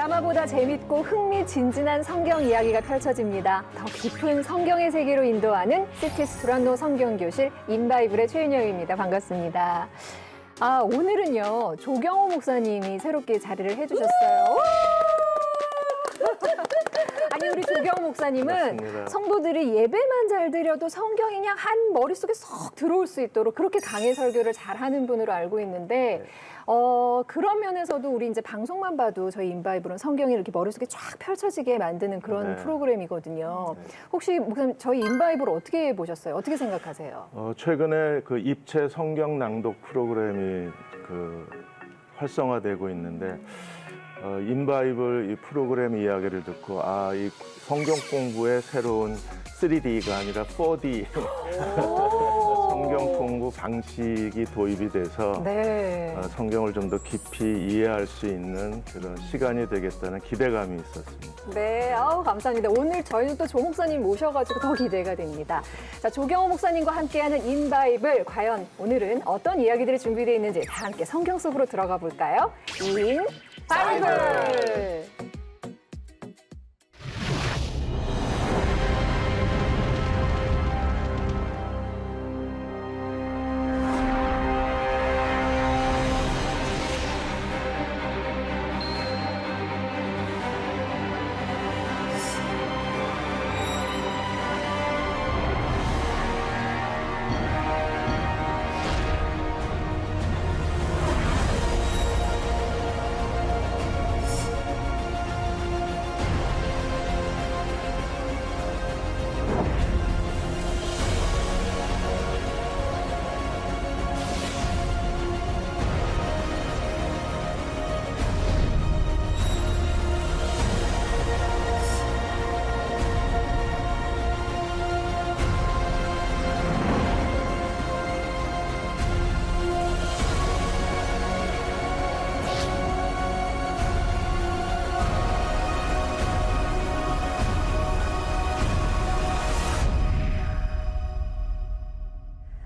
드라마보다 재밌고 흥미진진한 성경 이야기가 펼쳐집니다. 더 깊은 성경의 세계로 인도하는 시티스 두란노 성경교실 인바이블의 최윤영입니다. 반갑습니다. 오늘은요, 조경호 목사님이 새롭게 자리를 해주셨어요. 아니, 우리 조경호 목사님은 맞습니다. 성도들이 예배만 잘 드려도 성경이 그냥 한 머릿속에 쏙 들어올 수 있도록 그렇게 강의 설교를 잘하는 분으로 알고 있는데, 그런 면에서도 우리 이제 방송만 봐도 저희 인바이블은 성경이 이렇게 머릿속에 쫙 펼쳐지게 만드는 그런 프로그램이거든요. 혹시 목사님 저희 인바이블 어떻게 보셨어요? 어떻게 생각하세요? 최근에 그 입체 성경 낭독 프로그램이 활성화되고 있는데 인바이블 이 프로그램 이야기를 듣고 이 성경 공부의 새로운 3D가 아니라 4D 성경 공부 방식이 도입이 돼서 성경을 좀 더 깊이 이해할 수 있는 그런 시간이 되겠다는 기대감이 있었습니다. 네, 감사합니다. 오늘 저희는 또 조 목사님 모셔가지고 더 기대가 됩니다. 자, 조경호 목사님과 함께하는 인바이블, 과연 오늘은 어떤 이야기들이 준비되어 있는지 다 함께 성경 속으로 들어가 볼까요? 인바이블!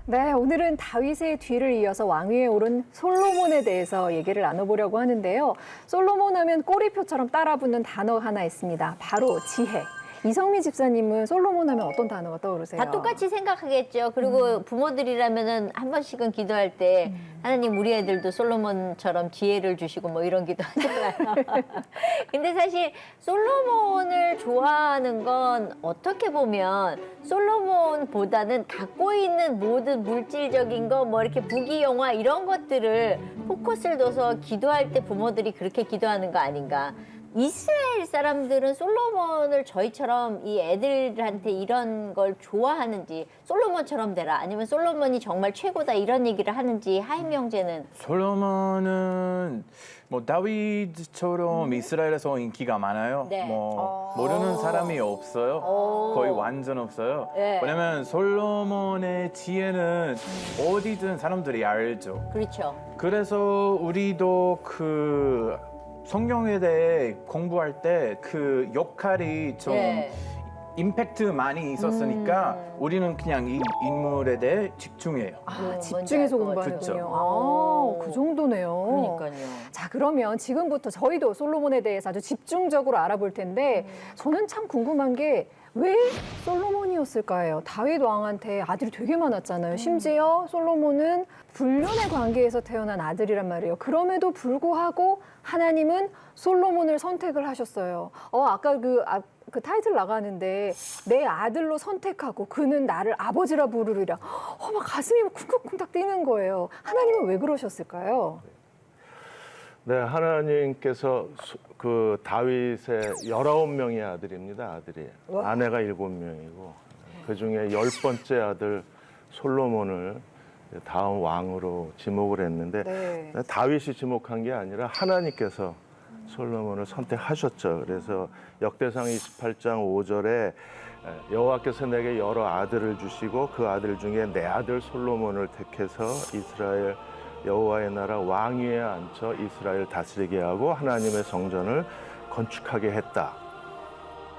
네, 오늘은 다윗의 뒤를 이어서 왕위에 오른 솔로몬에 대해서 얘기를 나눠보려고 하는데요. 솔로몬 하면 꼬리표처럼 따라붙는 단어 하나 있습니다. 바로 지혜. 이성미 집사님은 솔로몬 하면 어떤 단어가 떠오르세요? 다 똑같이 생각하겠죠. 그리고 부모들이라면은 한 번씩은 기도할 때 하나님 우리 애들도 솔로몬처럼 지혜를 주시고 뭐 이런 기도 하잖아요. 근데 사실 솔로몬을 좋아하는 건 어떻게 보면 솔로몬보다는 갖고 있는 모든 물질적인 거 뭐 이렇게 부귀영화 이런 것들을 포커스를 둬서 기도할 때 부모들이 그렇게 기도하는 거 아닌가. 이스라엘 사람들은 솔로몬을 저희처럼 이 애들한테 이런 걸 좋아하는지 솔로몬처럼 되라 아니면 솔로몬이 정말 최고다 이런 얘기를 하는지 하임 형제는 솔로몬은 뭐 다윗처럼 이스라엘에서 인기가 많아요. 네. 뭐 모르는 사람이 없어요. 거의 완전 없어요. 네. 왜냐면 솔로몬의 지혜는 어디든 사람들이 알죠. 그렇죠. 그래서 우리도 성경에 대해 공부할 때 그 역할이 좀 임팩트 많이 있었으니까 우리는 그냥 이 인물에 대해 집중해요. 집중해서 공부하는군요. 그 정도네요. 그러니까요. 자, 그러면 지금부터 저희도 솔로몬에 대해서 아주 집중적으로 알아볼 텐데 저는 참 궁금한 게 왜 솔로몬이었을까요? 다윗 왕한테 아들이 되게 많았잖아요. 심지어 솔로몬은 불륜의 관계에서 태어난 아들이란 말이에요. 그럼에도 불구하고 하나님은 솔로몬을 선택을 하셨어요. 아까 그 타이틀 나가는데 내 아들로 선택하고 그는 나를 아버지라 부르리라. 막 가슴이 쿵쿵쿵딱 뛰는 거예요. 하나님은 왜 그러셨을까요? 네, 하나님께서 그 다윗의 19명의 아들입니다. 아들이. 아내가 7명이고 그중에 10번째 아들 솔로몬을 다음 왕으로 지목을 했는데 다윗이 지목한 게 아니라 하나님께서 솔로몬을 선택하셨죠. 그래서 역대상 28장 5절에 여호와께서 내게 여러 아들을 주시고 그 아들 중에 내 아들 솔로몬을 택해서 이스라엘 여호와의 나라 왕위에 앉혀 이스라엘 다스리게 하고 하나님의 성전을 건축하게 했다.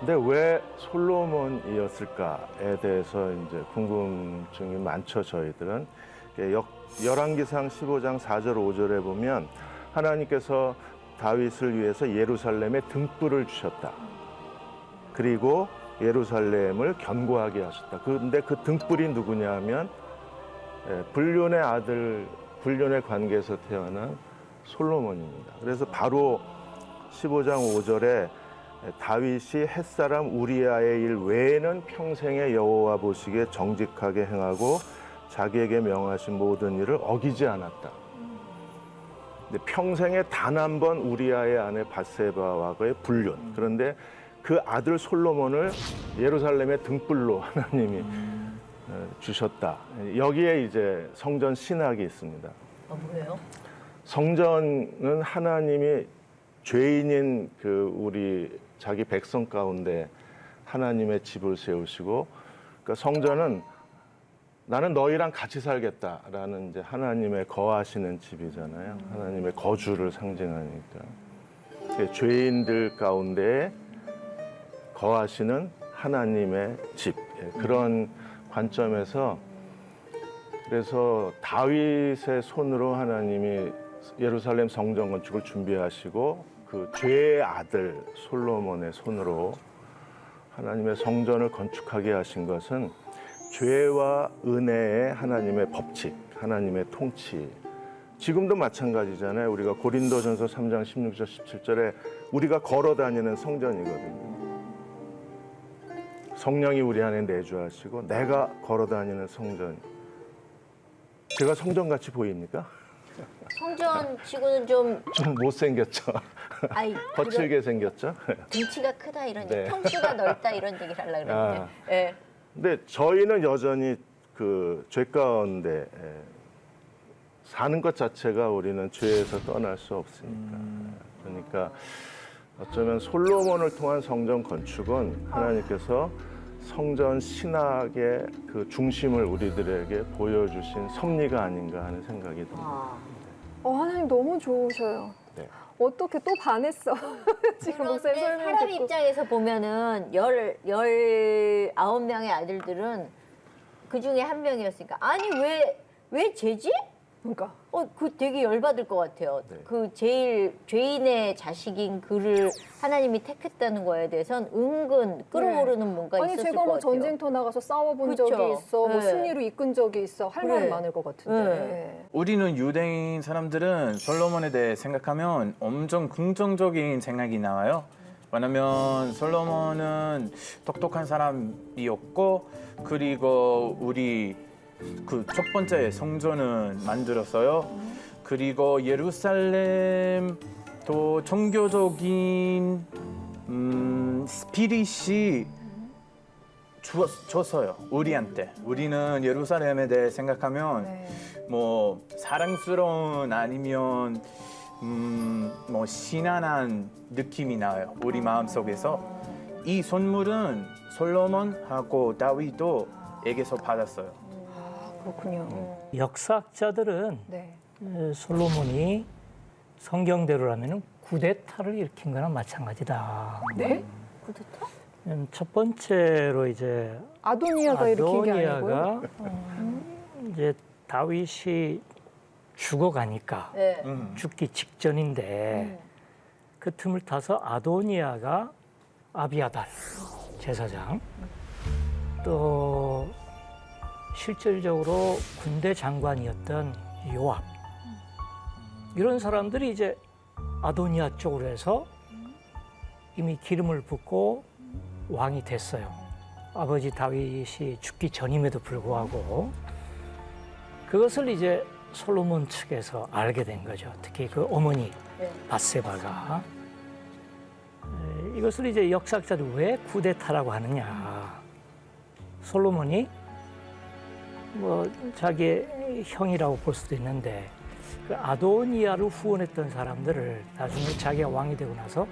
근데 왜 솔로몬이었을까에 대해서 이제 궁금증이 많죠, 저희들은. 열왕기상 15장 4절 5절에 보면 하나님께서 다윗을 위해서 예루살렘에 등불을 주셨다. 그리고 예루살렘을 견고하게 하셨다. 근데 그 등불이 누구냐 하면 불륜의 아들, 불륜의 관계에서 태어난 솔로몬입니다. 그래서 바로 15장 5절에 다윗이 햇사람 우리아의 일 외에는 평생에 여호와 보시기에 정직하게 행하고 자기에게 명하신 모든 일을 어기지 않았다. 근데 평생에 단 한 번 우리아의 아내 밧세바와의 불륜. 그런데 그 아들 솔로몬을 예루살렘의 등불로 하나님이 주셨다. 여기에 이제 성전 신학이 있습니다. 뭐예요? 성전은 하나님이 죄인인 그 우리 자기 백성 가운데 하나님의 집을 세우시고, 그러니까 성전은 나는 너희랑 같이 살겠다라는 이제 하나님의 거하시는 집이잖아요. 하나님의 거주를 상징하니까. 죄인들 가운데 거하시는 하나님의 집, 그런 관점에서 그래서 다윗의 손으로 하나님이 예루살렘 성전 건축을 준비하시고 그 죄의 아들 솔로몬의 손으로 하나님의 성전을 건축하게 하신 것은 죄와 은혜의 하나님의 법칙, 하나님의 통치. 지금도 마찬가지잖아요. 우리가 고린도전서 3장 16절 17절에 우리가 걸어 다니는 성전이거든요. 성령이 우리 안에 내주하시고 내가 걸어 다니는 성전. 제가 성전같이 보입니까? 성전 치고는 좀 못생겼죠. 아이, 거칠게 생겼죠. 등치가 크다 이런 네. 얘기, 평수가 넓다 이런 얘기를 하려고 그랬는데. 아. 예. 근데 저희는 여전히 그 죄 가운데 사는 것 자체가 우리는 죄에서 떠날 수 없으니까. 그러니까 어쩌면 솔로몬을 통한 성전 건축은 하나님께서 성전 신학의 그 중심을 우리들에게 보여주신 섭리가 아닌가 하는 생각이 듭니다. 하나님 너무 좋으셔요. 네. 어떻게 또 반했어. 지금 목사님 그런데 설명 사람 듣고. 입장에서 보면은 19명의 아들들은 그 중에 한 명이었으니까 아니 왜 쟤지? 그러니까. 그 되게 열받을 것 같아요. 네. 그 제일 죄인의 자식인 그를 하나님이 택했다는 거에 대해서는 은근 끌어오르는 뭔가 아니 있었을 제가 것 뭐 같아요. 전쟁터 나가서 싸워본 그쵸? 적이 있어, 뭐 네. 승리로 이끈 적이 있어, 할 말은 그래. 많을 것 같은데. 네. 우리는 유대인 사람들은 솔로몬에 대해 생각하면 엄청 긍정적인 생각이 나와요. 왜냐면 솔로몬은 똑똑한 사람이었고, 그리고 우리 그 첫 번째 성전을 만들었어요. 그리고 예루살렘도 종교적인 스피릿이 줬어요. 우리한테. 우리는 예루살렘에 대해 생각하면 네. 뭐 사랑스러운 아니면 뭐 신안한 느낌이 나요. 우리 마음속에서. 이 선물은 솔로몬하고 다윗도에게서 받았어요. 그렇군요. 역사학자들은 네. 솔로몬이 성경대로라면 쿠데타를 일으킨 거나 마찬가지다. 네? 쿠데타? 첫 번째로 이제 아도니아가 일으킨 게 아니고요. 아도니아가 이제 다윗이 죽어가니까 네. 죽기 직전인데 그 틈을 타서 아도니아가 아비아달 제사장 또 실질적으로 군대 장관이었던 요압 이런 사람들이 이제 아도니아 쪽으로 해서 이미 기름을 붓고 왕이 됐어요. 아버지 다윗이 죽기 전임에도 불구하고 그것을 이제 솔로몬 측에서 알게 된 거죠. 특히 그 어머니 네. 밧세바가 이것을 이제 역사학자들 왜 쿠데타라고 하느냐. 솔로몬이 뭐 자기의 형이라고 볼 수도 있는데 그 아도니아를 후원했던 사람들을 나중에 자기가 왕이 되고 나서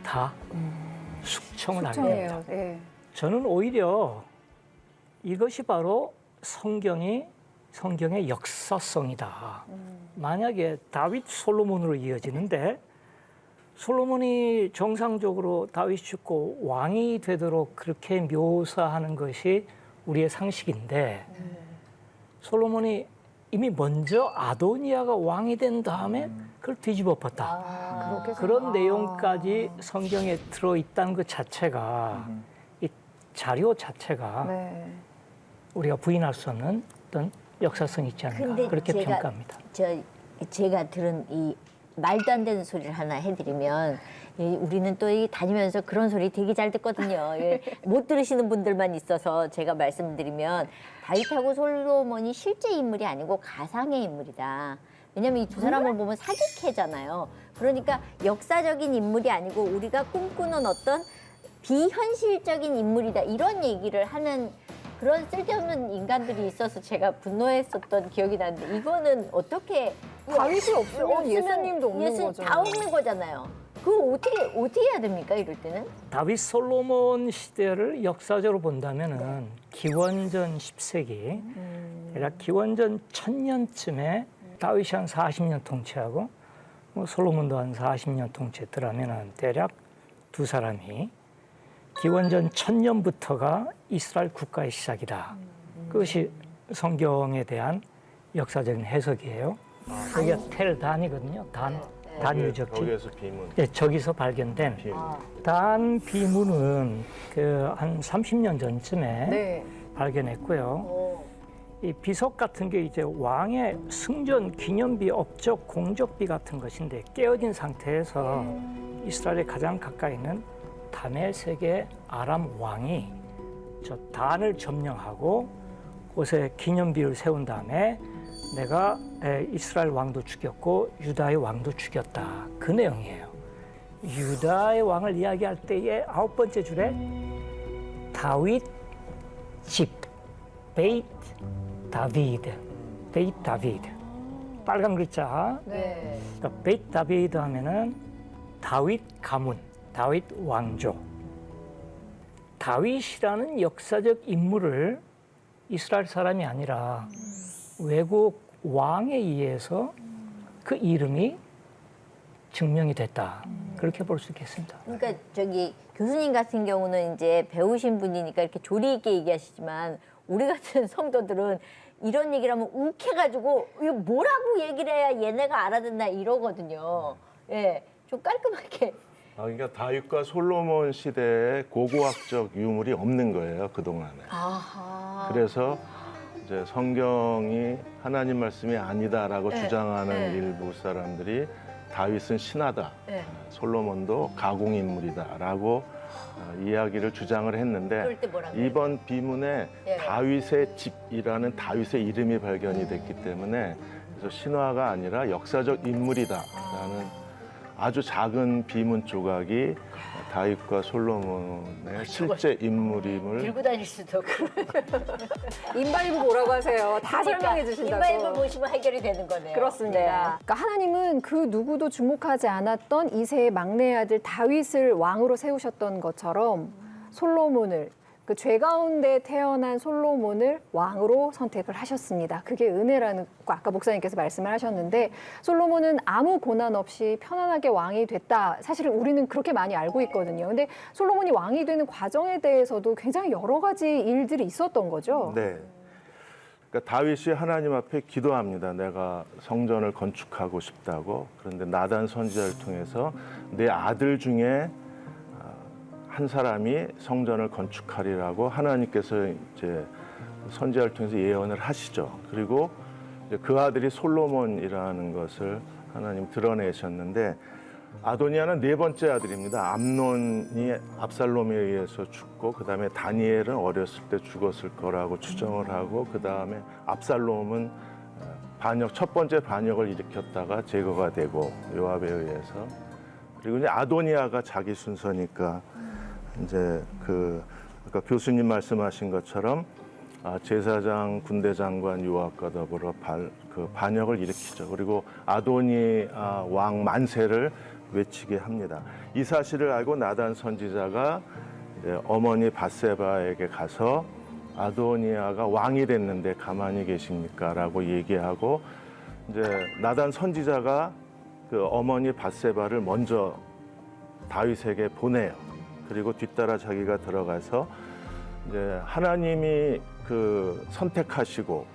다 숙청을 하게 됩니다. 숙청이에요. 네. 저는 오히려 이것이 바로 성경의 역사성이다. 만약에 다윗 솔로몬으로 이어지는데 솔로몬이 정상적으로 다윗이 죽고 왕이 되도록 그렇게 묘사하는 것이 우리의 상식인데 솔로몬이 이미 먼저 아도니아가 왕이 된 다음에 그걸 뒤집어 엎었다. 그렇게 그런 내용까지 성경에 들어있다는 것 자체가 이 자료 자체가 네. 우리가 부인할 수 없는 어떤 역사성이 있지 않나 근데 그렇게 제가- 평가합니다. 제가 들은 이 말도 안 되는 소리를 하나 해드리면 우리는 또 이 다니면서 그런 소리 되게 잘 듣거든요. 못 들으시는 분들만 있어서 제가 말씀드리면 다윗하고 솔로몬이 실제 인물이 아니고 가상의 인물이다. 왜냐하면 이 두 사람을 보면 사기캐잖아요. 그러니까 역사적인 인물이 아니고 우리가 꿈꾸는 어떤 비현실적인 인물이다. 이런 얘기를 하는 그런 쓸데없는 인간들이 있어서 제가 분노했었던 기억이 나는데 이거는 어떻게 다윗이 없으면 예수님도 없는 거죠. 다 없는 거잖아요. 그거 어떻게 해야 됩니까? 이럴 때는? 다윗 솔로몬 시대를 역사적으로 본다면은 기원전 10세기, 대략 기원전 1000년쯤에 다윗이 한 40년 통치하고 뭐 솔로몬도 한 40년 통치했더라면은 대략 두 사람이 기원전 1000년부터가 이스라엘 국가의 시작이다. 그것이 성경에 대한 역사적인 해석이에요. 여기가 텔단이거든요. 단 유적지. 거기에서 비문. 네, 저기서 발견된 비문. 단 비문은 그 한 30년 전쯤에 네. 발견했고요. 이 비석 같은 게 이제 왕의 승전 기념비, 업적, 공적비 같은 것인데 깨어진 상태에서 이스라엘에 가장 가까이 있는 다메섹의 아람 왕이 저 단을 점령하고 곳에 기념비를 세운 다음에 내가 이스라엘 왕도 죽였고 유다의 왕도 죽였다. 그 내용이에요. 유다의 왕을 이야기할 때의 9번째 줄에 다윗 집, 베이트 다비드, 베이트 다비드. 빨간 글자. 네. 그러니까 베이트 다비드 하면은 다윗 가문, 다윗 왕조. 다윗이라는 역사적 인물을 이스라엘 사람이 아니라 외국 왕에 의해서 그 이름이 증명이 됐다. 그렇게 볼 수 있겠습니다. 그러니까 저기 교수님 같은 경우는 이제 배우신 분이니까 이렇게 조리 있게 얘기하시지만 우리 같은 성도들은 이런 얘기를 하면 욱해가지고 이거 뭐라고 얘기를 해야 얘네가 알아듣나 이러거든요. 예, 좀 깔끔하게. 그러니까 다윗과 솔로몬 시대에 고고학적 유물이 없는 거예요, 그동안에. 아하. 그래서 이제 성경이 하나님 말씀이 아니다라고 네, 주장하는 네. 일부 사람들이 다윗은 신하다, 네. 솔로몬도 가공인물이다라고 이야기를 주장을 했는데 그럴 때 뭐라고 이번 비문에 네. 다윗의 집이라는 다윗의 이름이 발견이 됐기 때문에 그래서 신화가 아니라 역사적 인물이다라는 아주 작은 비문 조각이 다윗과 솔로몬의 실제 인물임을 들고 다닐 수도 없고. 인바이브 뭐라고 하세요? 다 그러니까 설명해 주신다고. 인바이블 보시면 해결이 되는 거네요. 그렇습니다. 네. 그러니까 하나님은 그 누구도 주목하지 않았던 이세의 막내 아들 다윗을 왕으로 세우셨던 것처럼 솔로몬을 그 죄 가운데 태어난 솔로몬을 왕으로 선택을 하셨습니다. 그게 은혜라는 거 아까 목사님께서 말씀을 하셨는데 솔로몬은 아무 고난 없이 편안하게 왕이 됐다. 사실은 우리는 그렇게 많이 알고 있거든요. 근데 솔로몬이 왕이 되는 과정에 대해서도 굉장히 여러 가지 일들이 있었던 거죠. 네. 그러니까 다윗이 하나님 앞에 기도합니다. 내가 성전을 건축하고 싶다고. 그런데 나단 선지자를 통해서 내 아들 중에 한 사람이 성전을 건축하리라고 하나님께서 이제 선지자를 통해서 예언을 하시죠. 그리고 이제 그 아들이 솔로몬이라는 것을 하나님 드러내셨는데 아도니아는 네 번째 아들입니다. 암논이 압살롬에 의해서 죽고 그다음에 다니엘은 어렸을 때 죽었을 거라고 추정을 하고 그다음에 압살롬은 첫 번째 반역을 일으켰다가 제거가 되고 요압에 의해서 그리고 이제 아도니아가 자기 순서니까 이제 아까 교수님 말씀하신 것처럼 제사장, 군대 장관 요압과 더불어 반역을 일으키죠. 그리고 아도니아 왕 만세를 외치게 합니다. 이 사실을 알고 나단 선지자가 이제 어머니 밧세바에게 가서 아도니아가 왕이 됐는데 가만히 계십니까?라고 얘기하고 이제 나단 선지자가 그 어머니 밧세바를 먼저 다윗에게 보내요. 그리고 뒤따라 자기가 들어가서 이제 하나님이 선택하시고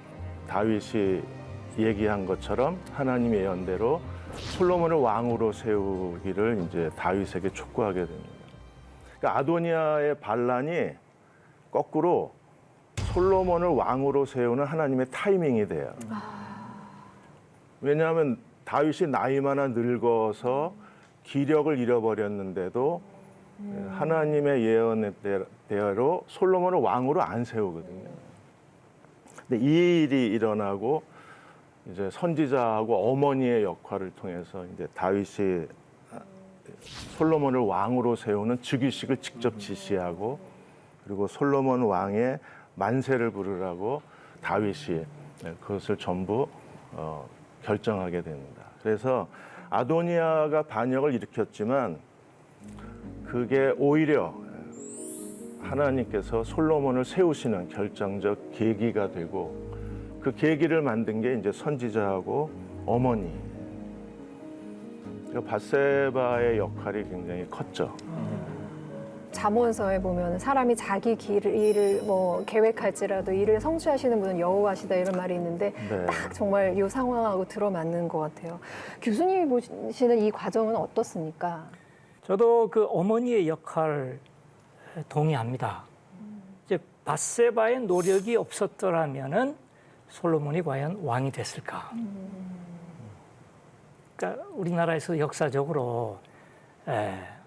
다윗이 얘기한 것처럼 하나님의 예언대로 솔로몬을 왕으로 세우기를 이제 다윗에게 촉구하게 됩니다. 그러니까 아도니아의 반란이 거꾸로 솔로몬을 왕으로 세우는 하나님의 타이밍이 돼요. 왜냐하면 다윗이 나이 많아 늙어서 기력을 잃어버렸는데도 하나님의 예언대로 솔로몬을 왕으로 안 세우거든요. 근데 이 일이 일어나고 이제 선지자하고 어머니의 역할을 통해서 이제 다윗이 솔로몬을 왕으로 세우는 즉위식을 직접 지시하고 그리고 솔로몬 왕의 만세를 부르라고 다윗이 그것을 전부 결정하게 됩니다. 그래서 아도니아가 반역을 일으켰지만 그게 오히려 하나님께서 솔로몬을 세우시는 결정적 계기가 되고 그 계기를 만든 게 이제 선지자하고 어머니. 그러니까 밧세바의 역할이 굉장히 컸죠. 잠언서에 보면 사람이 자기 일을 뭐 계획할지라도 일을 성취하시는 분은 여호와시다 이런 말이 있는데 네. 딱 정말 이 상황하고 들어맞는 것 같아요. 교수님이 보시는 이 과정은 어떻습니까? 저도 그 어머니의 역할 동의합니다. 이제 밧세바의 노력이 없었더라면은 솔로몬이 과연 왕이 됐을까? 그러니까 우리나라에서 역사적으로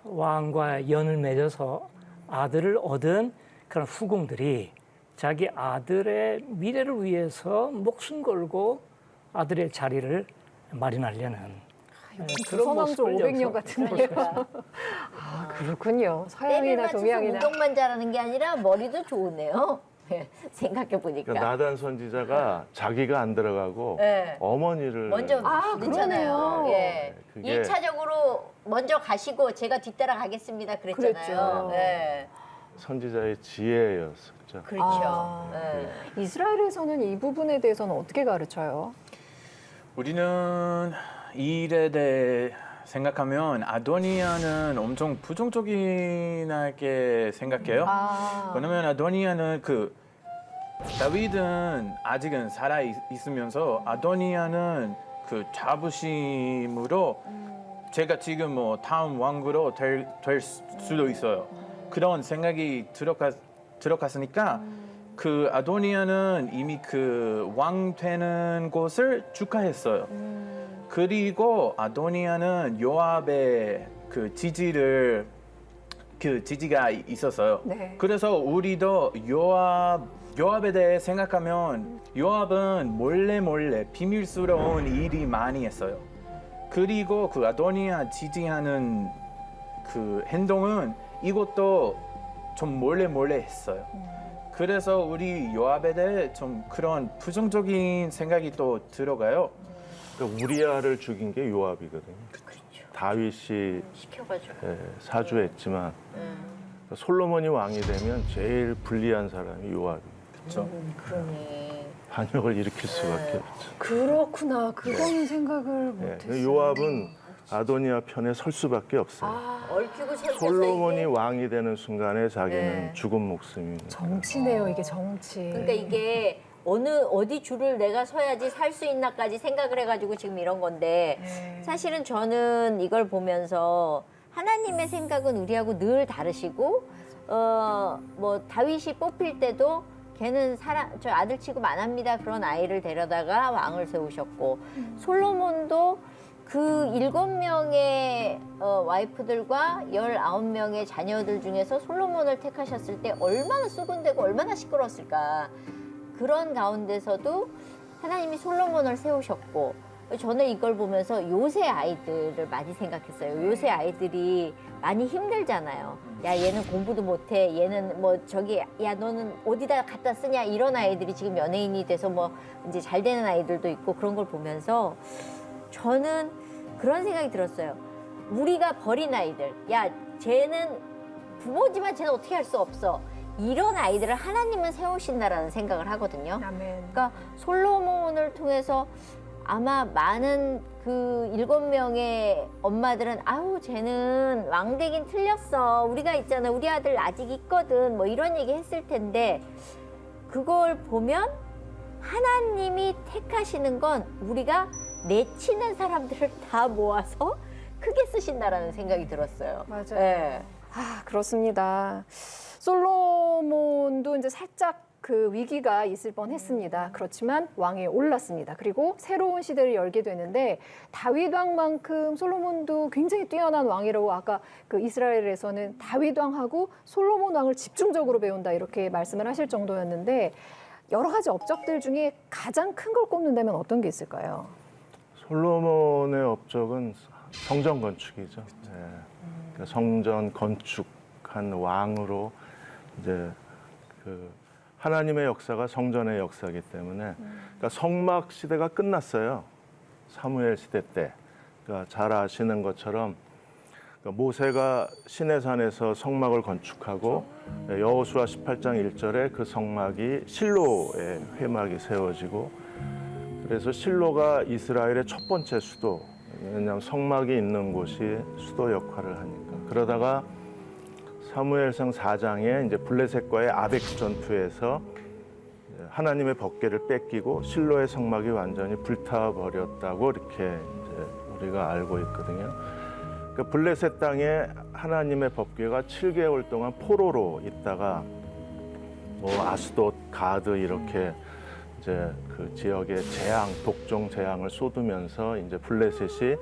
왕과 연을 맺어서 아들을 얻은 그런 후궁들이 자기 아들의 미래를 위해서 목숨 걸고 아들의 자리를 마련하려는 조선왕조 500년 같은데요. 아, 그렇군요. 서양이나 맞춰서 동양이나. 운동만 잘하는 게 아니라 머리도 좋으네요. 생각해 보니까. 그러니까 나단 선지자가 자기가 안 들어가고 네. 어머니를 먼저 넣잖아요. 그러네요. 예. 그게- 1차적으로 먼저 가시고 제가 뒤따라 가겠습니다. 그랬잖아요. 그랬죠. 예. 선지자의 지혜였었죠. 그렇죠. 아. 예. 이스라엘에서는 이 부분에 대해서는 어떻게 가르쳐요? 우리는 이 일에 대해 생각하면 아도니아는 엄청 부정적이게 생각해요. 왜냐면 아도니아는 다윗은 아직은 살아 있으면서 아도니아는 그 자부심으로 제가 지금 뭐 다음 왕으로 될 수도 있어요. 그런 생각이 들어갔으니까 그 아도니아는 이미 그 왕 되는 것을 축하했어요. 그리고 아도니아는 요압의 그 지지가 있었어요. 네. 그래서 우리도 요압에 대해 생각하면 요압은 몰래 비밀스러운 일이 많이 했어요. 그리고 그 아도니아 지지하는 그 행동은 이것도 좀 몰래 했어요. 그래서 우리 요압에 대해 좀 그런 부정적인 생각이 또 들어가요. 그러니까 우리아를 죽인 게 요압이거든요. 다윗이 시켜가지고. 사주했지만 솔로몬이 왕이 되면 제일 불리한 사람이 요압이에요. 그렇죠. 그러네. 반역을 일으킬 수밖에 없죠. 그렇구나. 그거는 생각을 예, 못했어요. 요압은 아도니아 편에 설 수밖에 없어요. 얽히고 설켜서 솔로몬이 이게- 왕이 되는 순간에 자기는 네. 죽은 목숨이. 정치네요, 이게 정치. 그러니까 이게 어디 줄을 내가 서야지 살 수 있나까지 생각을 해가지고 지금 이런 건데 네. 사실은 저는 이걸 보면서 하나님의 생각은 우리하고 늘 다르시고 뭐 다윗이 뽑힐 때도 걔는 저 아들 취급 안 합니다. 그런 아이를 데려다가 왕을 세우셨고 솔로몬도 그 7명의 와이프들과 19명의 자녀들 중에서 솔로몬을 택하셨을 때 얼마나 수군대고 얼마나 시끄러웠을까. 그런 가운데서도 하나님이 솔로몬을 세우셨고 저는 이걸 보면서 요새 아이들을 많이 생각했어요. 요새 아이들이 많이 힘들잖아요. 야 얘는 공부도 못해. 얘는 뭐 야 너는 어디다 갖다 쓰냐 이런 아이들이 지금 연예인이 돼서 뭐 이제 잘 되는 아이들도 있고 그런 걸 보면서 저는 그런 생각이 들었어요. 우리가 버린 아이들. 야 쟤는 부모지만 쟤는 어떻게 할 수 없어. 이런 아이들을 하나님은 세우신다라는 생각을 하거든요. 아멘. 그러니까 솔로몬을 통해서 아마 많은 그 7명의 엄마들은 아우 쟤는 왕 되긴 틀렸어. 우리가 있잖아. 우리 아들 아직 있거든. 뭐 이런 얘기 했을 텐데 그걸 보면 하나님이 택하시는 건 우리가 내치는 사람들을 다 모아서 크게 쓰신다라는 생각이 들었어요. 맞아요. 네. 아, 그렇습니다. 솔로몬도 이제 살짝 그 위기가 있을 뻔했습니다. 그렇지만 왕위에 올랐습니다. 그리고 새로운 시대를 열게 되는데 다윗 왕만큼 솔로몬도 굉장히 뛰어난 왕이라고 아까 그 이스라엘에서는 다윗 왕하고 솔로몬 왕을 집중적으로 배운다 이렇게 말씀을 하실 정도였는데 여러 가지 업적들 중에 가장 큰 걸 꼽는다면 어떤 게 있을까요? 솔로몬의 업적은 성전 건축이죠. 네. 그러니까 성전 건축한 왕으로 이제 그 하나님의 역사가 성전의 역사이기 때문에 그러니까 성막 시대가 끝났어요. 사무엘 시대 때. 그러니까 잘 아시는 것처럼 그러니까 모세가 시내산에서 성막을 건축하고 여호수아 18장 1절에 그 성막이 실로의 회막이 세워지고 그래서 실로가 이스라엘의 첫 번째 수도. 왜냐하면 성막이 있는 곳이 수도 역할을 하니까. 그러다가 사무엘상 4장에 이제 블레셋과의 아벡 전투에서 하나님의 법궤를 뺏기고 실로의 성막이 완전히 불타 버렸다고 이렇게 이제 우리가 알고 있거든요. 그러니까 블레셋 땅에 하나님의 법궤가 7개월 동안 포로로 있다가 뭐 아스돗, 가드 이렇게 이제 그 지역의 재앙, 독종 재앙을 쏟으면서 이제 블레셋이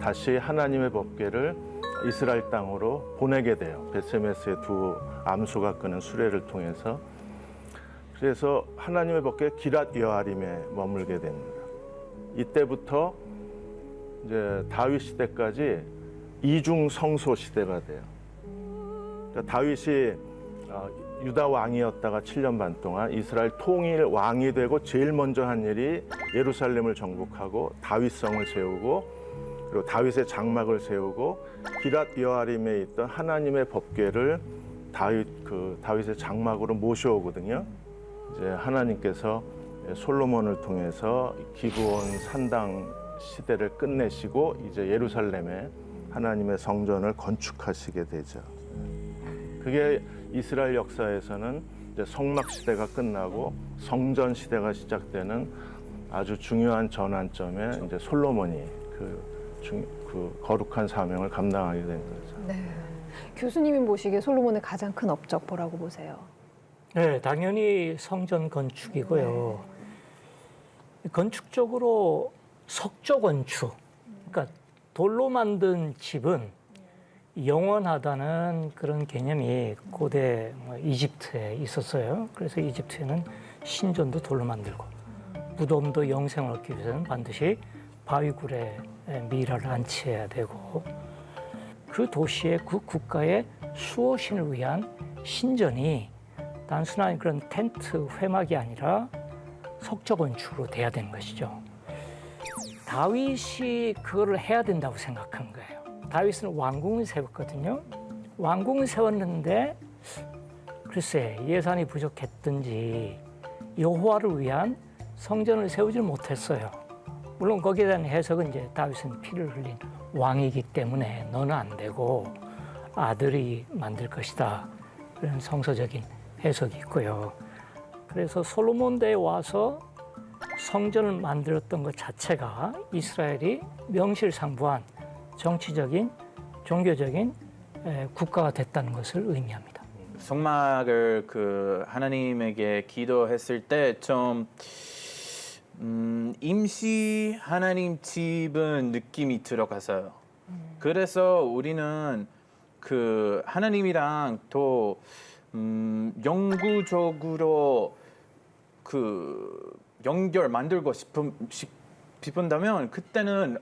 다시 하나님의 법궤를 이스라엘 땅으로 보내게 돼요. 베세메스의 두 암수가 끄는 수레를 통해서. 그래서 하나님의 법궤 기랏 여아림에 머물게 됩니다. 이때부터 이제 다윗 시대까지 이중 성소 시대가 돼요. 그러니까 다윗이 유다 왕이었다가 7년 반 동안 이스라엘 통일 왕이 되고 제일 먼저 한 일이 예루살렘을 정복하고 다윗성을 세우고 그리고 다윗의 장막을 세우고 기랏 여아림에 있던 하나님의 법궤를 다윗의 장막으로 모셔오거든요. 이제 하나님께서 솔로몬을 통해서 기브온 산당 시대를 끝내시고 이제 예루살렘에 하나님의 성전을 건축하시게 되죠. 그게 이스라엘 역사에서는 이제 성막 시대가 끝나고 성전 시대가 시작되는 아주 중요한 전환점에 이제 솔로몬이 그 거룩한 사명을 감당하게 된 거죠. 네. 교수님이 보시기에 솔로몬의 가장 큰 업적 뭐라고 보세요? 네, 당연히 성전 건축이고요. 건축적으로 석조 건축, 그러니까 돌로 만든 집은 영원하다는 그런 개념이 고대 이집트에 있었어요. 그래서 이집트에는 신전도 돌로 만들고 무덤도 영생을 얻기 위해서는 반드시 바위굴에 미라를 안치해야 되고 그 도시의 그 국가의 수호신을 위한 신전이 단순한 그런 텐트 회막이 아니라 석조 건축으로 돼야 되는 것이죠. 다윗이 그거를 해야 된다고 생각한 거예요. 다윗은 왕궁을 세웠거든요. 왕궁을 세웠는데 글쎄 예산이 부족했든지 여호와를 위한 성전을 세우지 못했어요. 물론 거기에 대한 해석은 이제 다윗은 피를 흘린 왕이기 때문에 너는 안 되고 아들이 만들 것이다. 그런 성서적인 해석이 있고요. 그래서 솔로몬대에 와서 성전을 만들었던 것 자체가 이스라엘이 명실상부한 정치적인, 종교적인 국가가 됐다는 것을 의미합니다. 성막을 그 하나님에게 기도했을 때 좀 임시 하나님 집은 느낌이 들어가서요. 그래서 우리는 그 하나님이랑 또 영구적으로 그 연결 만들고 싶은다면 그때는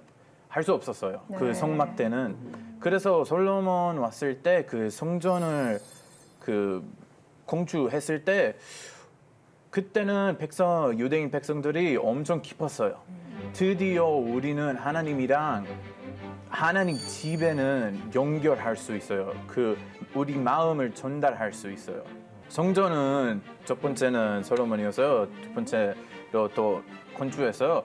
할 수 없었어요. 네. 그 성막 때는. 그래서 솔로몬 왔을 때 그 성전을 그 공주했을 때 그때는 유대인 백성들이 엄청 기뻤어요. 드디어 우리는 하나님이랑 하나님 집에는 연결할 수 있어요. 그 우리 마음을 전달할 수 있어요. 성전은 첫 번째는 솔로몬이었어요. 두 번째로 또 건축했어요.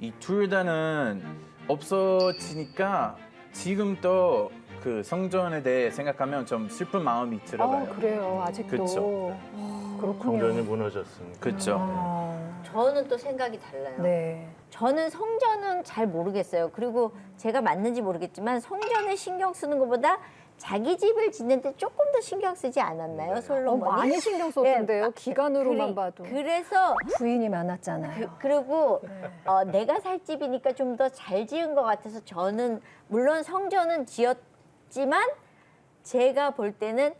이 둘 다는 없어지니까 지금 또 그 성전에 대해 생각하면 좀 슬픈 마음이 들어가요. 그래요. 아직도. 그쵸. 그렇군요. 성전이 무너졌으니까. 그렇죠. 아. 저는 또 생각이 달라요. 네. 저는 성전은 잘 모르겠어요. 그리고 제가 맞는지 모르겠지만 성전에 신경 쓰는 것보다 자기 집을 짓는데 조금 더 신경 쓰지 않았나요, 솔로몬이? 많이 신경 썼던데요. 네. 기간으로만 봐도. 그래서 부인이 많았잖아요. 그리고 내가 살 집이니까 좀 더 잘 지은 것 같아서 저는 물론 성전은 지었지만 제가 볼 때는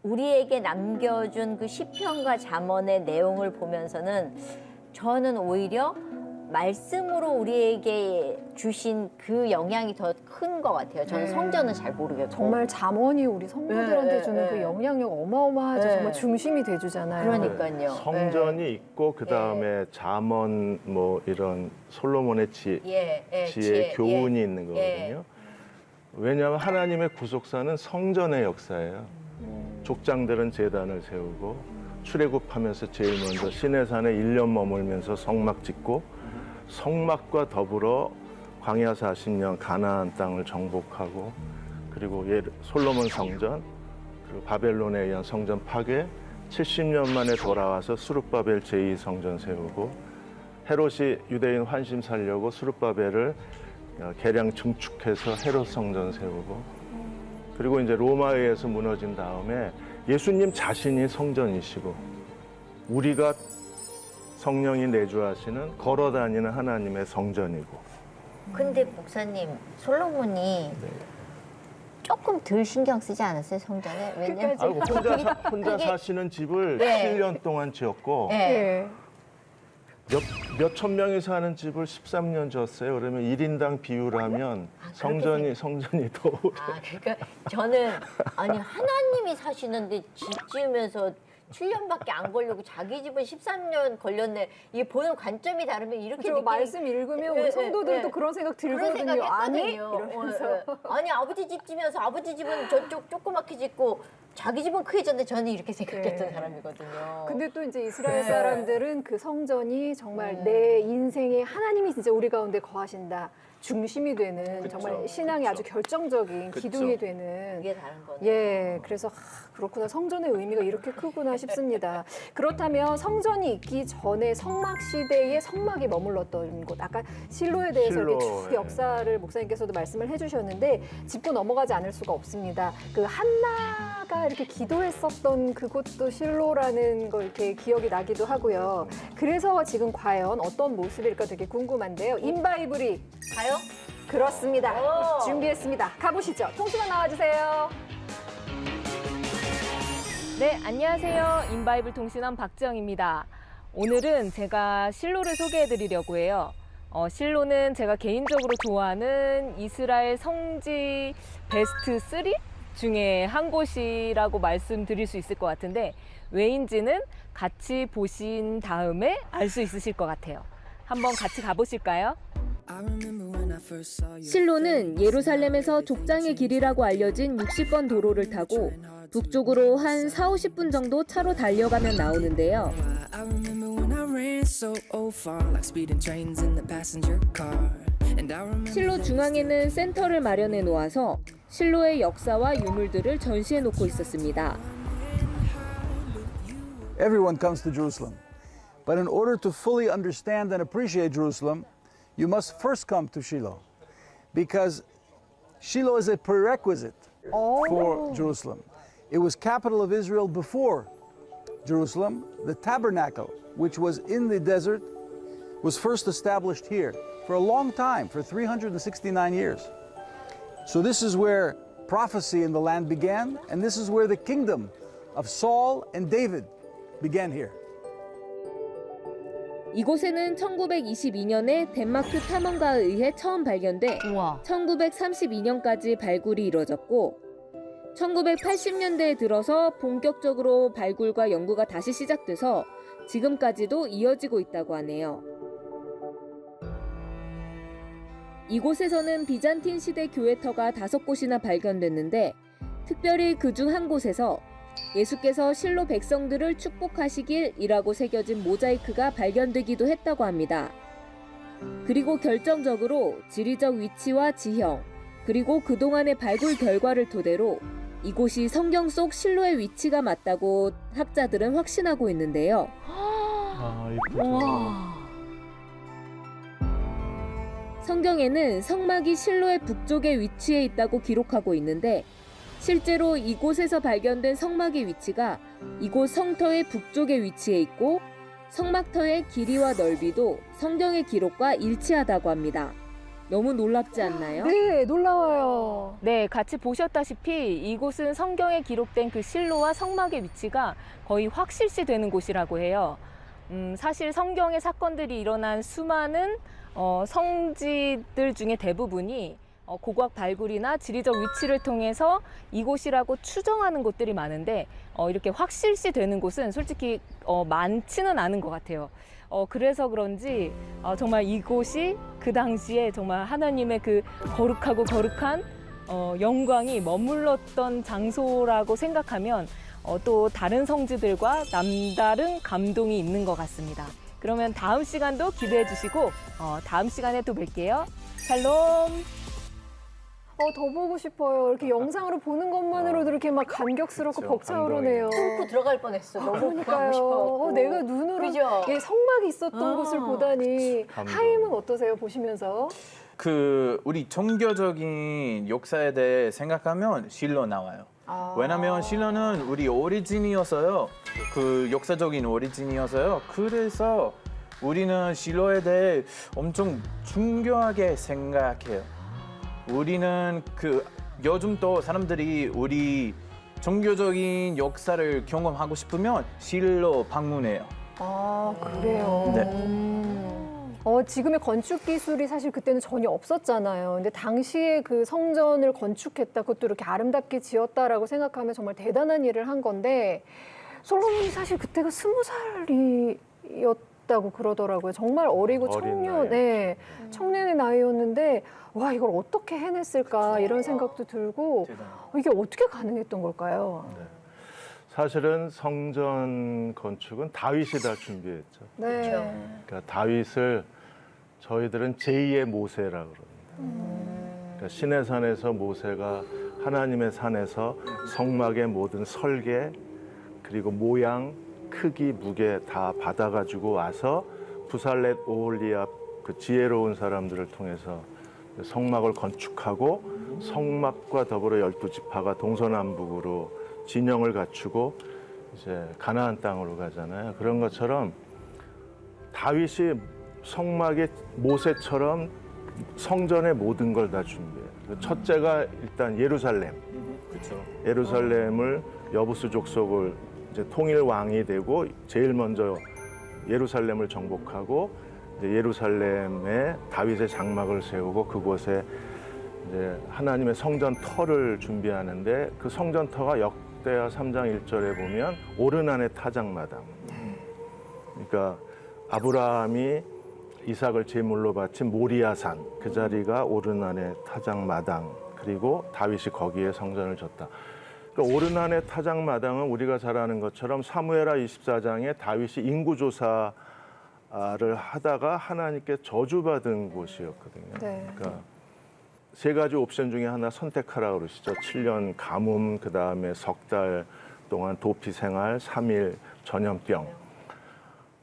우리에게 남겨준 그 시편과 잠언의 내용을 보면서는 저는 오히려 말씀으로 우리에게 주신 그 영향이 더 큰 것 같아요. 저는 성전은 잘 모르겠고. 정말 잠언이 우리 성도들한테 네, 주는 네. 그 영향력 어마어마하죠. 네. 정말 중심이 돼주잖아요. 그러니까요. 성전이 있고 그 다음에 잠언 뭐 이런 솔로몬의 지혜, 교훈이 있는 거거든요. 왜냐하면 하나님의 구속사는 성전의 역사예요. 족장들은 제단을 세우고 출애굽하면서 제일 먼저 시내산에 1년 머물면서 성막 짓고 성막과 더불어 광야 40년 가나안 땅을 정복하고 그리고 솔로몬 성전 그리고 바벨론에 의한 성전 파괴 70년 만에 돌아와서 수룹바벨 제2성전 세우고 헤롯이 유대인 환심 살려고 수룹바벨을 개량 증축해서 헤롯 성전 세우고 그리고 이제 로마에 의해서 무너진 다음에 예수님 자신이 성전이시고 우리가 성령이 내주하시는 걸어다니는 하나님의 성전이고 근데 목사님, 솔로몬이 조금 덜 신경 쓰지 않았어요, 성전에? 왜냐면 아이고, 혼자 사시는 집을 네. 7년 동안 지었고 네. 네. 몇천 명이 사는 집을 13년 지었어요. 그러면 1인당 비율하면 성전이 더 아, 그러니까 저는 아니 하나님이 사시는데 집 지으면서 7년밖에 안 걸리고 자기 집은 13년 걸렸네. 이게 보는 관점이 다르면 이렇게 그렇죠. 말씀 읽으면 우리 성도들도 그런 생각 들거든요. 그런 아니? 생각했거든요. 이러면서. 아니 아버지 집 지면서 아버지 집은 저쪽 조그맣게 짓고 자기 집은 크게 졌는데 저는 이렇게 생각했던 네. 사람이거든요. 근데 또 이제 이스라엘 사람들은 그 성전이 정말 내 인생에 하나님이 진짜 우리 가운데 거하신다. 중심이 되는 그쵸, 정말 신앙의 아주 결정적인 그쵸. 기둥이 되는 이게 다른 거네. 예, 그래서 그렇구나. 성전의 의미가 이렇게 크구나 싶습니다. 그렇다면 성전이 있기 전에 성막 시대에 성막이 머물렀던 곳, 아까 실로에 대해서 이렇게 쭉 실로, 예. 역사를 목사님께서도 말씀을 해주셨는데 짚고 넘어가지 않을 수가 없습니다. 그 한나가 이렇게 기도했었던 그곳도 실로라는 걸 이렇게 기억이 나기도 하고요. 그래서 지금 과연 어떤 모습일까 되게 궁금한데요. 인바이블이 가요? 그렇습니다. 오. 준비했습니다. 가보시죠. 통수만 나와주세요. 네, 안녕하세요. 인바이블 통신원 박지영입니다. 오늘은 제가 실로를 소개해 드리려고 해요. 실로는 제가 개인적으로 좋아하는 이스라엘 성지 베스트 3 중에 한 곳이라고 말씀드릴 수 있을 것 같은데 왜인지는 같이 보신 다음에 알 수 있으실 것 같아요. 한번 같이 가보실까요? 실로는 예루살렘에서 족장의 길이라고 알려진 60번 도로를 타고 북쪽으로 한 40-50분 정도 차로 달려가면 나오는데요. 실로 중앙에는 센터를 마련해 놓아서 실로의 역사와 유물들을 전시해 놓고 있었습니다. Everyone comes to Jerusalem. But in order to fully understand and appreciate Jerusalem, you must first come to Shiloh. Because Shiloh is a prerequisite for Jerusalem. It was capital of Israel before Jerusalem. The tabernacle, which was in the desert, was first established here for a long time, for 369 years. So this is where prophecy in the land began, and this is where the kingdom of Saul and David began here. 이곳에는 1922년에 덴마크 탐험가에 의해 처음 발견돼 우와. 1932년까지 발굴이 이뤄졌고 1980년대에 들어서 본격적으로 발굴과 연구가 다시 시작돼서 지금까지도 이어지고 있다고 하네요. 이곳에서는 비잔틴 시대 교회터가 5곳이나 발견됐는데 특별히 그중 한 곳에서 예수께서 실로 백성들을 축복하시길이라고 새겨진 모자이크가 발견되기도 했다고 합니다. 그리고 결정적으로 지리적 위치와 지형, 그리고 그동안의 발굴 결과를 토대로 이곳이 성경 속 실로의 위치가 맞다고 학자들은 확신하고 있는데요. 아, 이쁘죠. 성경에는 성막이 실로의 북쪽에 위치해 있다고 기록하고 있는데 실제로 이곳에서 발견된 성막의 위치가 이곳 성터의 북쪽에 위치해 있고 성막터의 길이와 넓이도 성경의 기록과 일치하다고 합니다. 너무 놀랍지 않나요? 네, 놀라워요. 네, 같이 보셨다시피 이곳은 성경에 기록된 그 실로와 성막의 위치가 거의 확실시 되는 곳이라고 해요. 사실 성경의 사건들이 일어난 수많은 성지들 중에 대부분이 고고학 발굴이나 지리적 위치를 통해서 이곳이라고 추정하는 곳들이 많은데 이렇게 확실시 되는 곳은 솔직히 많지는 않은 것 같아요. 그래서 그런지 정말 이곳이 그 당시에 정말 하나님의 그 거룩하고 거룩한 영광이 머물렀던 장소라고 생각하면 또 다른 성지들과 남다른 감동이 있는 것 같습니다. 그러면 다음 시간도 기대해 주시고 다음 시간에 또 뵐게요. 샬롬! 더 보고 싶어요. 이렇게 영상으로 보는 것만으로도 이렇게 막 감격스럽고 그쵸, 벅차오르네요. 뚫고 들어갈 뻔했어. 너무 보고 그러니까요. 싶어. 내가 눈으로 그죠? 예, 성막이 있었던 곳을 보다니. 감동. 하임은 어떠세요? 보시면서? 그 우리 종교적인 역사에 대해 생각하면 실로 나와요. 왜냐면 실로는 우리 오리진이었어요. 그 역사적인 오리진이었어요. 그래서 우리는 실로에 대해 엄청 중요하게 생각해요. 우리는 그 요즘 또 사람들이 우리 종교적인 역사를 경험하고 싶으면 실로 방문해요. 아, 그래요. 네. 지금의 건축 기술이 사실 그때는 전혀 없었잖아요. 근데 당시에 그 성전을 건축했다, 그것도 이렇게 아름답게 지었다라고 생각하면 정말 대단한 일을 한 건데, 솔로몬이 사실 그때가 20살이었다고 그러더라고요. 정말 어리고 어린 청년의 나이였는데, 와, 이걸 어떻게 해냈을까, 이런 생각도 들고, 대단해요. 이게 어떻게 가능했던 걸까요? 사실은 성전 건축은 다윗이 다 준비했죠. 네. 그러니까 다윗을 저희들은 제2의 모세라고 그럽니다. 그러니까 신의 산에서 모세가 하나님의 산에서 성막의 모든 설계 그리고 모양, 크기, 무게 다 받아가지고 와서 부살렛 오홀리압 그 지혜로운 사람들을 통해서 성막을 건축하고 성막과 더불어 12지파가 동서남북으로 진영을 갖추고 이제 가나안 땅으로 가잖아요. 그런 것처럼 다윗이 성막의 모세처럼 성전의 모든 걸 다 준비해요. 첫째가 일단 예루살렘. 그렇죠. 예루살렘을 여부수 족속을 이제 통일 왕이 되고 제일 먼저 예루살렘을 정복하고 이제 예루살렘에 다윗의 장막을 세우고 그곳에 이제 하나님의 성전 터를 준비하는데 그 성전 터가 역대하 3장 1절에 보면 오르난의 타작마당. 그러니까 아브라함이 이삭을 제물로 바친 모리아산 그 자리가 오르난의 타작마당 그리고 다윗이 거기에 성전을 졌다. 그러니까 오르난의 타작마당은 우리가 잘 아는 것처럼 사무엘하 24장에 다윗이 인구조사를 하다가 하나님께 저주받은 곳이었거든요. 네. 그러니까 세 가지 옵션 중에 하나 선택하라고 그러시죠. 7년 가뭄, 그 다음에 석 달 동안 도피 생활, 3일 전염병.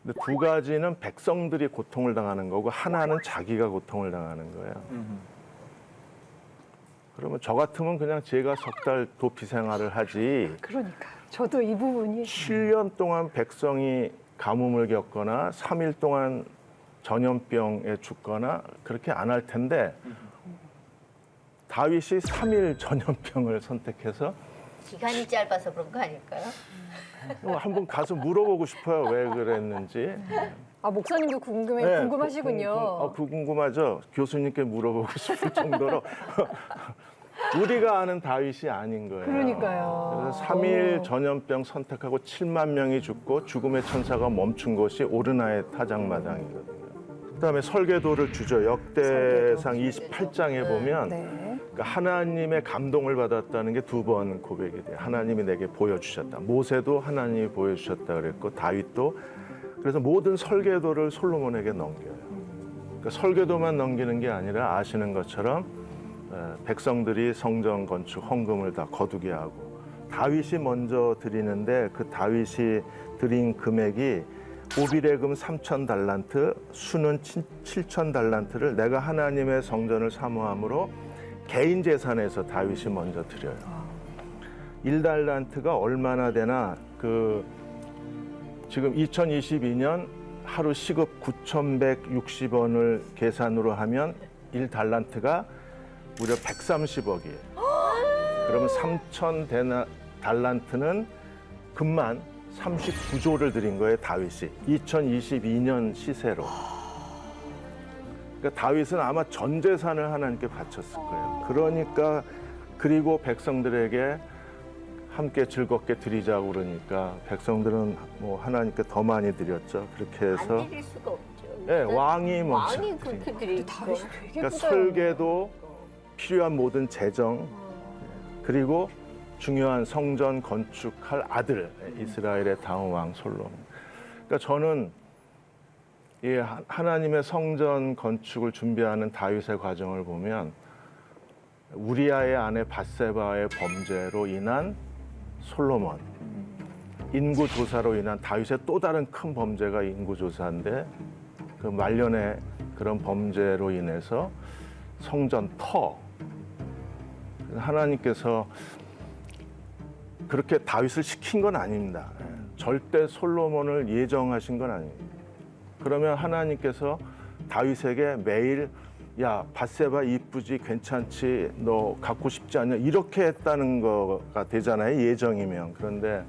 근데 두 가지는 백성들이 고통을 당하는 거고 하나는 자기가 고통을 당하는 거예요. 그러면 저 같으면 그냥 제가 석 달 도피 생활을 하지. 그러니까 저도 이 부분이 7년 동안 백성이 가뭄을 겪거나 3일 동안 전염병에 죽거나 그렇게 안 할 텐데 다윗이 3일 전염병을 선택해서 기간이 짧아서 그런 거 아닐까요? 한번 가서 물어보고 싶어요. 왜 그랬는지. 목사님도 네, 궁금하시군요. 궁금하죠. 교수님께 물어보고 싶을 정도로 우리가 아는 다윗이 아닌 거예요. 그러니까요. 그래서 3일 전염병 선택하고 7만 명이 죽고 죽음의 천사가 멈춘 곳이 오르나의 타작마당이거든요. 그다음에 설계도를 주죠. 역대상 28장에 보면 네. 그러니까 하나님의 감동을 받았다는 게 두 번 고백이 돼요. 하나님이 내게 보여주셨다. 모세도 하나님이 보여주셨다 그랬고 다윗도. 그래서 모든 설계도를 솔로몬에게 넘겨요. 그러니까 설계도만 넘기는 게 아니라 아시는 것처럼 백성들이 성전 건축 헌금을 다 거두게 하고 다윗이 먼저 드리는데 그 다윗이 드린 금액이 오빌의 금 3천 달란트, 수는 7천 달란트를 내가 하나님의 성전을 사모함으로 개인 재산에서 다윗이 먼저 드려요. 1달란트가 얼마나 되나 지금 2022년 하루 시급 9,160원을 계산으로 하면 1달란트가 무려 130억이에요. 그러면 3천 달란트는 금만 39조를 드린 거예요, 다윗이. 2022년 시세로. 그러니까 다윗은 아마 전 재산을 하나님께 바쳤을 거예요. 그러니까 그리고 백성들에게 함께 즐겁게 드리자고 그러니까 백성들은 뭐 하나님께 더 많이 드렸죠. 그렇게 해서 안 드릴 수가 없죠. 네, 왕이 먼저 왕이 그렇게 드리고. 다윗이 되게 그러니까 부자예요. 설계도 필요한 모든 재정 그리고 중요한 성전 건축할 아들 이스라엘의 다음 왕 솔로몬. 그러니까 저는 이 하나님의 성전 건축을 준비하는 다윗의 과정을 보면 우리아의 아내 밧세바의 범죄로 인한 솔로몬, 인구 조사로 인한 다윗의 또 다른 큰 범죄가 인구 조사인데 그 말년의 그런 범죄로 인해서 성전 터 하나님께서 그렇게 다윗을 시킨 건 아닙니다. 절대 솔로몬을 예정하신 건 아닙니다. 그러면 하나님께서 다윗에게 매일 야 밧세바 이쁘지 괜찮지 너 갖고 싶지 않냐 이렇게 했다는 거가 되잖아요, 예정이면. 그런데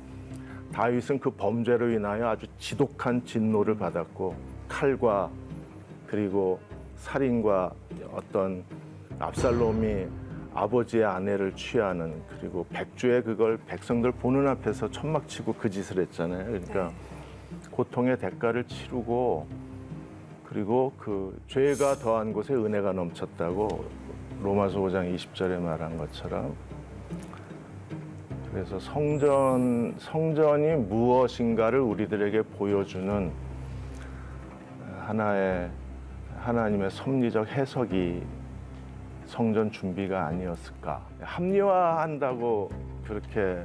다윗은 그 범죄로 인하여 아주 지독한 진노를 받았고 칼과 그리고 살인과 어떤 압살롬이 아버지의 아내를 취하는 그리고 백주에 그걸 백성들 보는 앞에서 천막치고 그 짓을 했잖아요. 그러니까 고통의 대가를 치르고 그리고 그 죄가 더한 곳에 은혜가 넘쳤다고 로마서 5장 20절에 말한 것처럼 그래서 성전이 무엇인가를 우리들에게 보여주는 하나의 하나님의 섭리적 해석이 성전 준비가 아니었을까. 합리화한다고 그렇게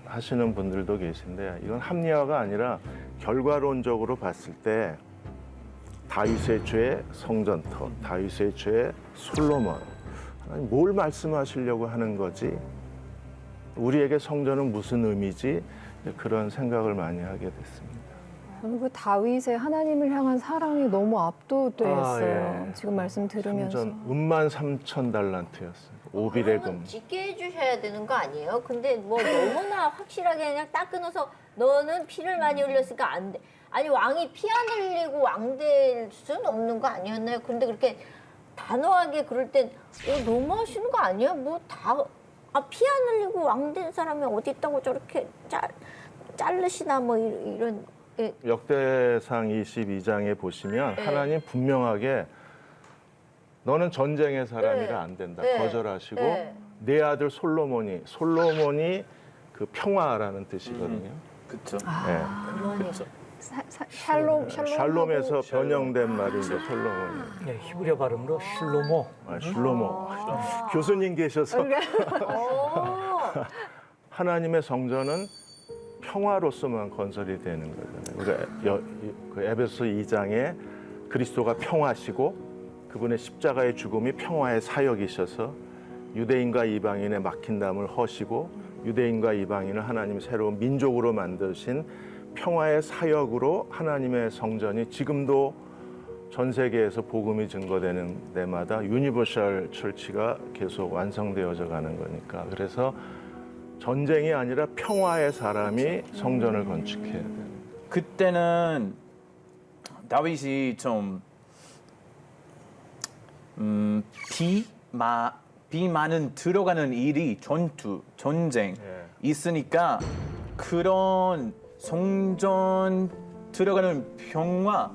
하시는 분들도 계신데 이건 합리화가 아니라 결과론적으로 봤을 때 다윗의 죄 성전터, 다윗의 죄 솔로몬. 하나님 뭘 말씀하시려고 하는 거지? 우리에게 성전은 무슨 의미지? 그런 생각을 많이 하게 됐습니다. 저는 그 다윗의 하나님을 향한 사랑이 너무 압도됐어요. 예. 지금 말씀 들으면서. 성전 63,000 달란트였어요. 오빌의 금. 짓게 해주셔야 되는 거 아니에요? 근데 뭐 너무나 확실하게 그냥 딱 끊어서 너는 피를 많이 흘렸으니까 안 돼. 아니 왕이 피 안 흘리고 왕 될 수는 없는 거 아니었나요? 근데 그렇게 단호하게 그럴 땐 너무 하시는 거 아니야? 뭐 다 피 안 흘리고 왕 된 사람이 어디 있다고 저렇게 자르시나 뭐 이런. 예. 역대상 22장에 보시면 네. 하나님 분명하게 너는 전쟁의 사람이라 네. 안 된다. 네. 거절하시고 네. 내 아들 솔로몬이 그 평화라는 뜻이거든요. 그렇죠. 네. 그러니까. 샬롬에서 변형된 말이죠, 솔로몬이. 네, 히브리어 발음으로 실로모. 슐로모. 교수님 계셔서 하나님의 성전은 평화로서만 건설이 되는 거잖아요. 그 에베소 2장에 그리스도가 평화시고 그분의 십자가의 죽음이 평화의 사역이셔서 유대인과 이방인의 막힌담을 허시고 유대인과 이방인을 하나님의 새로운 민족으로 만드신 평화의 사역으로 하나님의 성전이 지금도 전 세계에서 복음이 증거되는 데마다 유니버셜 철치가 계속 완성되어져 가는 거니까. 그래서 전쟁이 아니라 평화의 사람이 성전을 건축해야 돼요. 그때는 다윗이 좀 비 많은 들어가는 일이 전쟁 예. 있으니까 그런 성전 들어가는 평화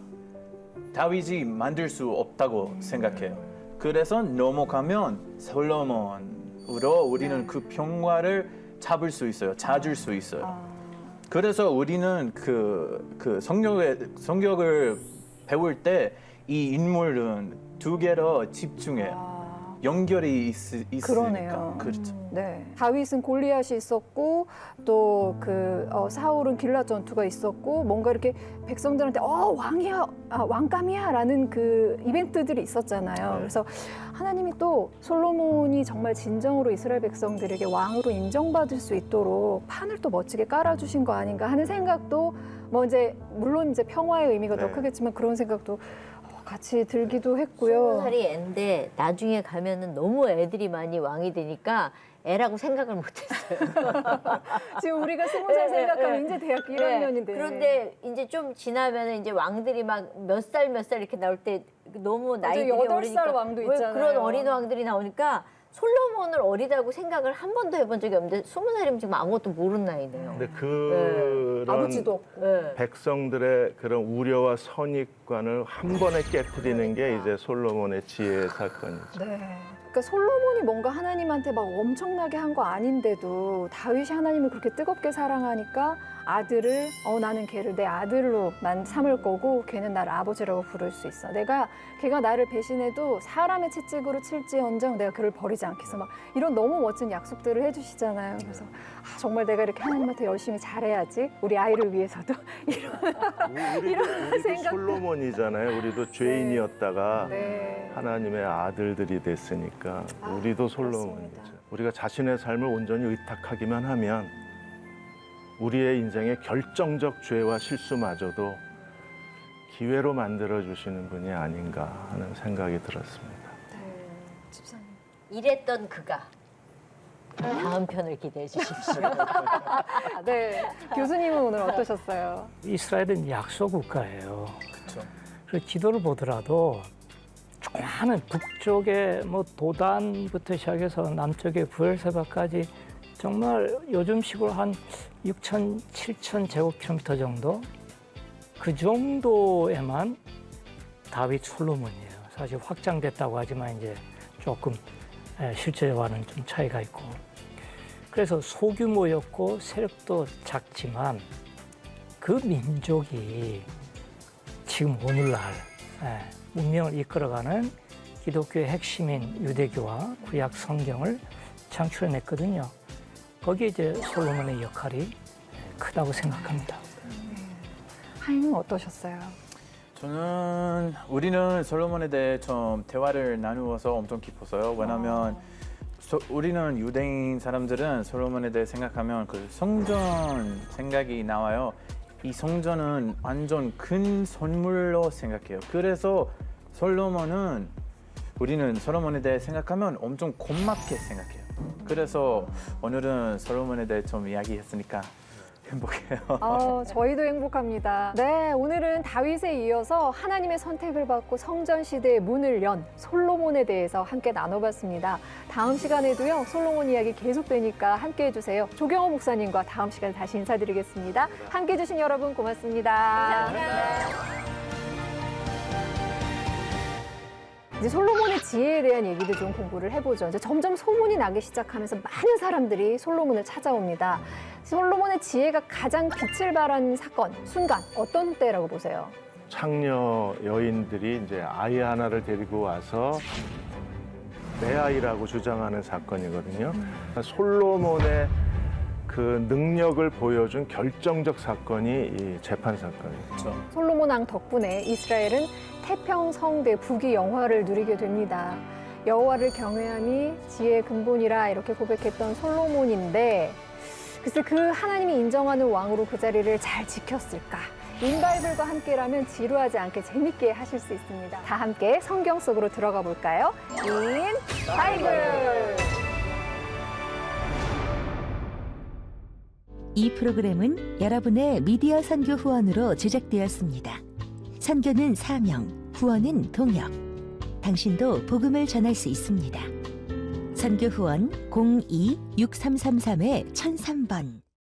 다윗이 만들 수 없다고 생각해요. 그래서 넘어가면 솔로몬으로 우리는 그 평화를 잡을 수 있어요. 찾을 수 있어요. 그래서 우리는 그 성경을 배울 때 이 인물은 두 개로 집중해요. 연결이 있으니까. 그러네요. 그렇죠. 네. 다윗은 골리앗이 있었고 또 사울은 길랏 전투가 있었고 뭔가 이렇게 백성들한테 왕이야, 왕감이야라는 그 이벤트들이 있었잖아요. 네. 그래서 하나님이 또 솔로몬이 정말 진정으로 이스라엘 백성들에게 왕으로 인정받을 수 있도록 판을 또 멋지게 깔아주신 거 아닌가 하는 생각도 뭐 이제 물론 이제 평화의 의미가 더 네. 크겠지만 그런 생각도 같이 들기도 했고요. 20살이 애인데 나중에 가면은 너무 애들이 많이 왕이 되니까 애라고 생각을 못했어요. 지금 우리가 20살 생각하면 이제 대학교 1학년인데. 그런데 이제 좀 지나면 이제 왕들이 막 몇 살 이렇게 나올 때 너무 나이들이 8살 어리니까 왕도 왜 있잖아요. 그런 어린 왕들이 나오니까 솔로몬을 어리다고 생각을 한 번도 해본 적이 없는데 20살이면 지금 아무것도 모르는 나이네요. 근데 그런 아버지도 없고. 네. 백성들의 그런 우려와 선입관을 한 번에 깨뜨리는 게 이제 솔로몬의 지혜의 사건이죠. 네. 그러니까 솔로몬이 뭔가 하나님한테 막 엄청나게 한 거 아닌데도 다윗이 하나님을 그렇게 뜨겁게 사랑하니까 아들을 나는 걔를 내 아들로만 삼을 거고 걔는 나를 아버지라고 부를 수 있어. 걔가 나를 배신해도 사람의 채찍으로 칠지언정 내가 그를 버리지 않겠어. 막 이런 너무 멋진 약속들을 해주시잖아요. 그래서 정말 내가 이렇게 하나님한테 열심히 잘해야지 우리 아이를 위해서도 우리도 생각들. 솔로몬이잖아요. 우리도 죄인이었다가 네. 하나님의 아들들이 됐으니까 우리도 솔로몬이죠. 그렇습니다. 우리가 자신의 삶을 온전히 의탁하기만 하면 우리의 인생의 결정적 죄와 실수마저도 기회로 만들어주시는 분이 아닌가 하는 생각이 들었습니다. 네. 집사님. 이랬던 그가 다음 편을 기대해 주십시오. 네. 교수님은 오늘 어떠셨어요? 이스라엘은 약소 국가예요. 그렇죠. 그래서 지도를 보더라도 조그마한 북쪽에 뭐 도단부터 시작해서 남쪽에 부엘세바까지 정말 요즘식으로 한 6천, 7천 제곱킬로미터 정도? 그 정도에만 다윗 솔로몬이에요. 사실 확장됐다고 하지만 이제 조금 실제와는 좀 차이가 있고. 그래서 소규모였고 세력도 작지만 그 민족이 지금 오늘날 문명을 이끌어가는 기독교의 핵심인 유대교와 구약 성경을 창출해냈거든요. 거기에 이제 솔로몬의 역할이 크다고 생각합니다. 하임은 어떠셨어요? 우리는 솔로몬에 대해 좀 대화를 나누어서 엄청 깊었어요. 왜냐하면 우리는 유대인 사람들은 솔로몬에 대해 생각하면 그 성전 생각이 나와요. 이 성전은 완전 큰 선물로 생각해요. 그래서 우리는 솔로몬에 대해 생각하면 엄청 고맙게 생각해요. 그래서 오늘은 솔로몬에 대해 좀 이야기했으니까 행복해요. 저희도 행복합니다. 네, 오늘은 다윗에 이어서 하나님의 선택을 받고 성전 시대의 문을 연 솔로몬에 대해서 함께 나눠봤습니다. 다음 시간에도요, 솔로몬 이야기 계속되니까 함께 해주세요. 조경호 목사님과 다음 시간에 다시 인사드리겠습니다. 함께 해주신 여러분 고맙습니다. 이제 솔로몬의 지혜에 대한 얘기도 좀 공부를 해보죠. 이제 점점 소문이 나기 시작하면서 많은 사람들이 솔로몬을 찾아옵니다. 솔로몬의 지혜가 가장 빛을 발한 사건, 순간 어떤 때라고 보세요? 창녀 여인들이 이제 아이 하나를 데리고 와서 내 아이라고 주장하는 사건이거든요. 솔로몬의 그 능력을 보여준 결정적 사건이 이 재판 사건이죠. 솔로몬 왕 덕분에 이스라엘은 태평성대 북위 영화를 누리게 됩니다. 여호와를 경외함이 지혜의 근본이라 이렇게 고백했던 솔로몬인데 글쎄 그 하나님이 인정하는 왕으로 그 자리를 잘 지켰을까? 인바이블과 함께라면 지루하지 않게 재밌게 하실 수 있습니다. 다 함께 성경 속으로 들어가 볼까요? 인바이블! 이 프로그램은 여러분의 미디어 선교 후원으로 제작되었습니다. 선교는 사명, 후원은 동역. 당신도 복음을 전할 수 있습니다. 선교 후원 02-6333-1003번